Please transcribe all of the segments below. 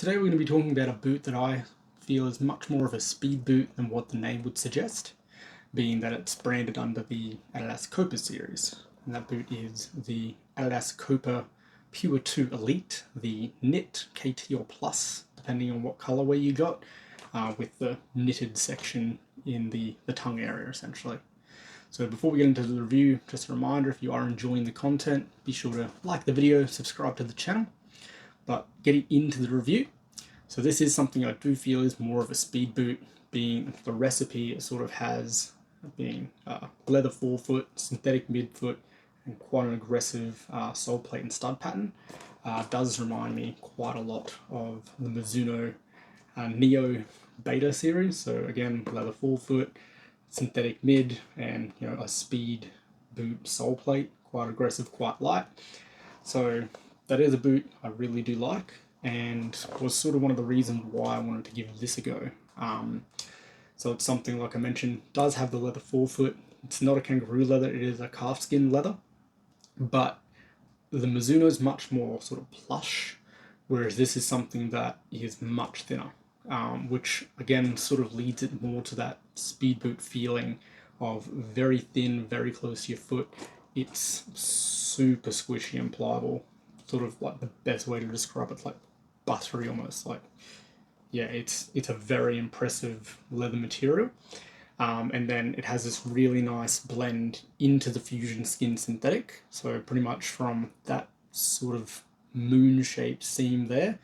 Today we're going to be talking about a boot that I feel is much more of a speed boot than what the name would suggest, being that it's branded under the Adidas COPA series. And that boot is the Adidas COPA Pure 2 Elite, the knit KT or Plus, depending on what colorway you got, with the knitted section in the tongue area essentially. So before we get into the review, just a reminder, if you are enjoying the content, be sure to like the video, subscribe to the channel. But getting into the review, so this is something I do feel is more of a speed boot, being the recipe it sort of has being leather forefoot, synthetic midfoot, and quite an aggressive sole plate and stud pattern. Does remind me quite a lot of the Mizuno Neo Beta series. So again, leather forefoot, synthetic mid, and a speed boot sole plate, quite aggressive, quite light. So that is a boot I really do like, and was sort of one of the reasons why I wanted to give this a go. So it's something, like I mentioned, does have the leather forefoot. It's not a kangaroo leather, it is a calfskin leather, but the Mizuno is much more sort of plush, whereas this is something that is much thinner, which again sort of leads it more to that speed boot feeling of very thin, very close to your foot. It's super squishy and pliable, sort of like the best way to describe it, like buttery almost. Like, yeah, it's a very impressive leather material. And then it has this really nice blend into the fusion skin synthetic. So pretty much from that sort of moon-shaped seam there,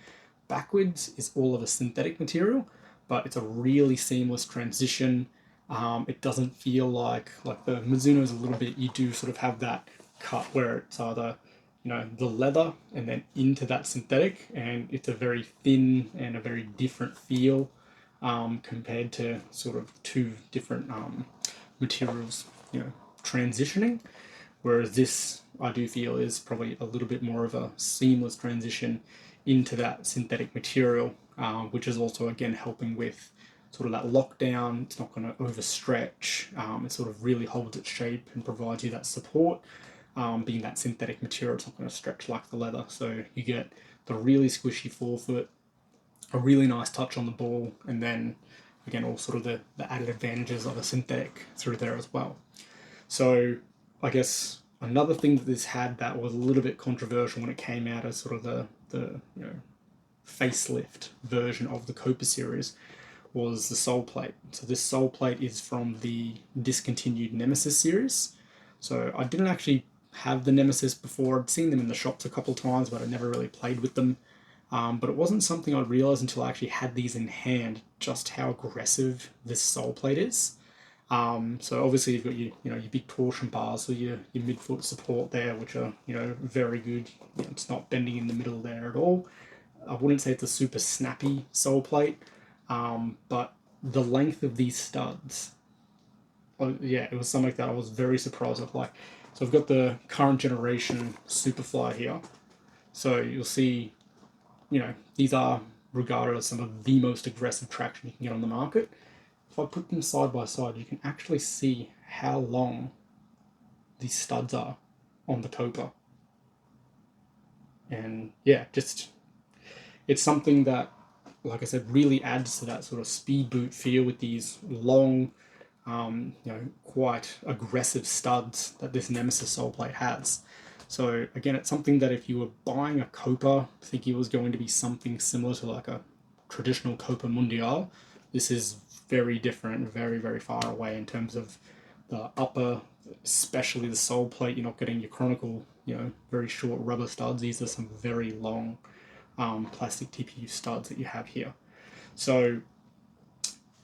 backwards is all of a synthetic material, but it's a really seamless transition. It doesn't feel like the Mizuno is a little bit, you do sort of have that cut where it's either the leather and then into that synthetic, and it's a very thin and a very different feel compared to sort of two different materials transitioning, whereas this I do feel is probably a little bit more of a seamless transition into that synthetic material, which is also again helping with sort of that lockdown. It's not going to overstretch. It sort of really holds its shape and provides you that support. Being that synthetic material, it's not going to stretch like the leather, so you get the really squishy forefoot, a really nice touch on the ball, and then again all sort of the added advantages of a synthetic through there as well. So I guess another thing that this had that was a little bit controversial when it came out as sort of the facelift version of the Copa series was the sole plate. So this sole plate is from the discontinued Nemesis series. So I didn't actually have the Nemesis before. I'd seen them in the shops a couple of times, but I never really played with them. But it wasn't something I realised until I actually had these in hand, just how aggressive this sole plate is. So obviously you've got your big torsion bars, or your midfoot support there, which are very good. It's not bending in the middle there at all. I wouldn't say it's a super snappy sole plate, but the length of these studs, yeah, it was something that I was very surprised with. Like, so I've got the current generation Superfly here. So you'll see, these are regarded as some of the most aggressive traction you can get on the market. If I put them side by side, you can actually see how long these studs are on the Copa. And yeah, just it's something that, like I said, really adds to that sort of speed boot feel with these long, quite aggressive studs that this Nemesis sole plate has. So again, it's something that if you were buying a Copa thinking it was going to be something similar to like a traditional Copa Mundial, this is very different, very, very far away in terms of the upper, especially the sole plate. You're not getting your Chronicle, very short rubber studs. These are some very long plastic TPU studs that you have here. So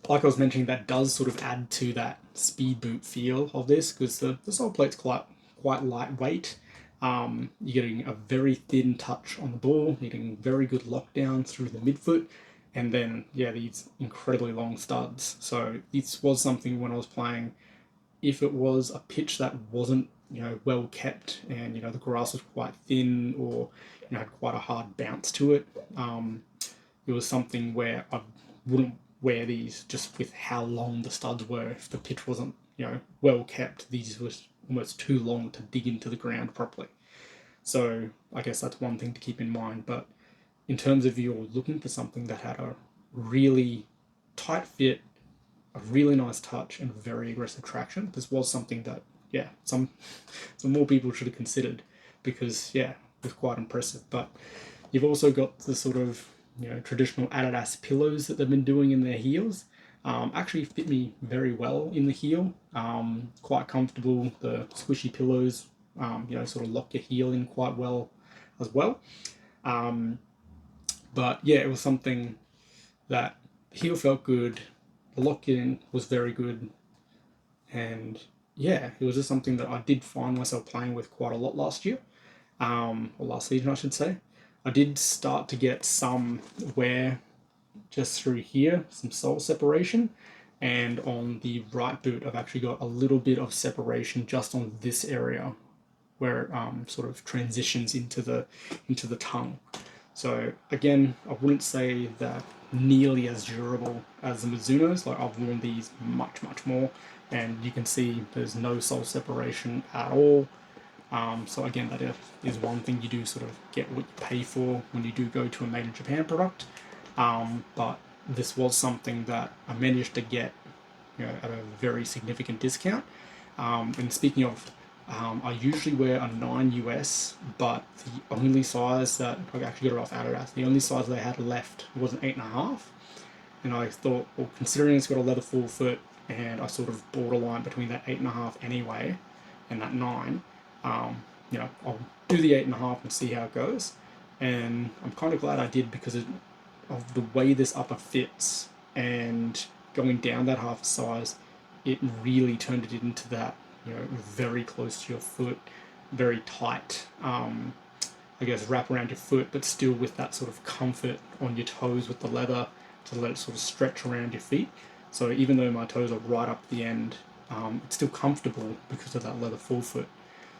like I was mentioning, that does sort of add to that speed boot feel of this, because the sole plate's quite lightweight. You're getting a very thin touch on the ball, you're getting very good lockdown through the midfoot, and then these incredibly long studs. So this was something when I was playing, if it was a pitch that wasn't well kept, and the grass was quite thin, or had quite a hard bounce to it, it was something where I wouldn't wear these just with how long the studs were. If the pitch wasn't well kept, these were almost too long to dig into the ground properly. So I guess that's one thing to keep in mind. But in terms of you're looking for something that had a really tight fit, a really nice touch, and very aggressive traction, this was something that, yeah, some more people should have considered, because yeah, it was quite impressive. But you've also got the sort of, you know, traditional Adidas pillows that they've been doing in their heels. Actually fit me very well in the heel. Quite comfortable. The squishy pillows, you know, sort of lock your heel in quite well as well. But yeah, it was something that the heel felt good. The lock in was very good. And yeah, it was just something that I did find myself playing with quite a lot last year, or last season, I should say. I did start to get some wear just through here, some sole separation, and on the right boot, I've actually got a little bit of separation just on this area where it sort of transitions into the tongue. So again, I wouldn't say that nearly as durable as the Mizuno's. Like, I've worn these much more, and you can see there's no sole separation at all. So again, that is one thing you do sort of get what you pay for when you do go to a made in Japan product. But this was something that I managed to get, you know, at a very significant discount. And speaking of, I usually wear a 9 US, but the only size that I actually got it off Adidas, the only size they had left was an 8.5. And I thought, well, considering it's got a leather forefoot, and I sort of borderline between that 8.5 anyway and that 9, you know, I'll do the 8.5 and see how it goes. And I'm kind of glad I did, because of the way this upper fits, and going down that half a size, it really turned it into that, you know, very close to your foot, very tight, I guess, wrap around your foot, but still with that sort of comfort on your toes with the leather to let it sort of stretch around your feet. So even though my toes are right up the end, it's still comfortable because of that leather forefoot.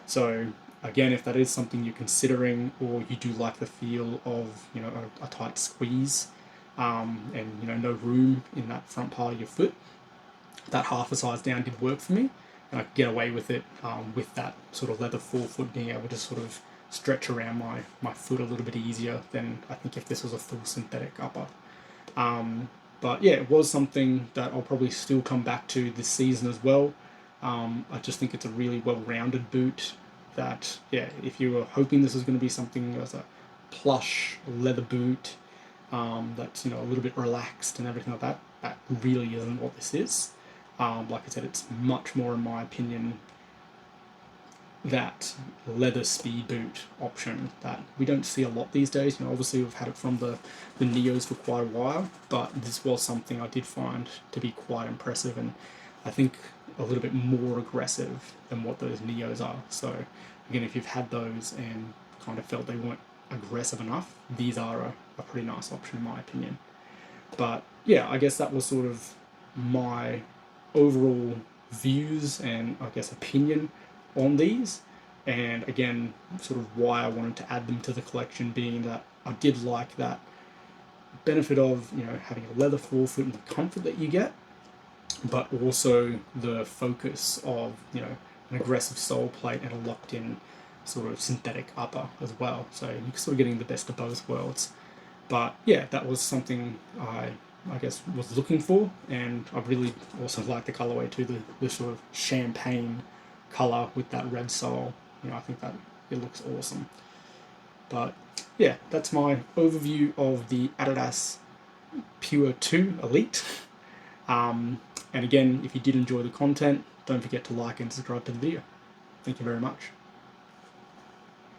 So again, if that is something you're considering, or you do like the feel of, you know, a tight squeeze, and, you know, no room in that front part of your foot, that half a size down did work for me, and I could get away with it, with that sort of leather forefoot being able to sort of stretch around my foot a little bit easier than I think if this was a full synthetic upper. But yeah, it was something that I'll probably still come back to this season as well. I just think it's a really well-rounded boot that, yeah, if you were hoping this was going to be something as a plush leather boot, that's, you know, a little bit relaxed and everything like that, that really isn't what this is. Like I said, it's much more, in my opinion, that leather speed boot option that we don't see a lot these days. You know, obviously we've had it from the Neos for quite a while, but this was something I did find to be quite impressive, and I think a little bit more aggressive than what those Neos are. So again, if you've had those and kind of felt they weren't aggressive enough, these are a pretty nice option in my opinion. But yeah, I guess that was sort of my overall views and, I guess, opinion on these. And again, sort of why I wanted to add them to the collection, being that I did like that benefit of, you know, having a leather forefoot and the comfort that you get, but also the focus of, you know, an aggressive sole plate and a locked in sort of synthetic upper as well. So you're sort of getting the best of both worlds. But yeah, that was something I guess was looking for, and I really also like the colorway too, the sort of champagne color with that red sole. You know, I think that it looks awesome. But yeah, that's my overview of the Adidas Pure 2 Elite. And again, if you did enjoy the content, don't forget to like and subscribe to the video. Thank you very much.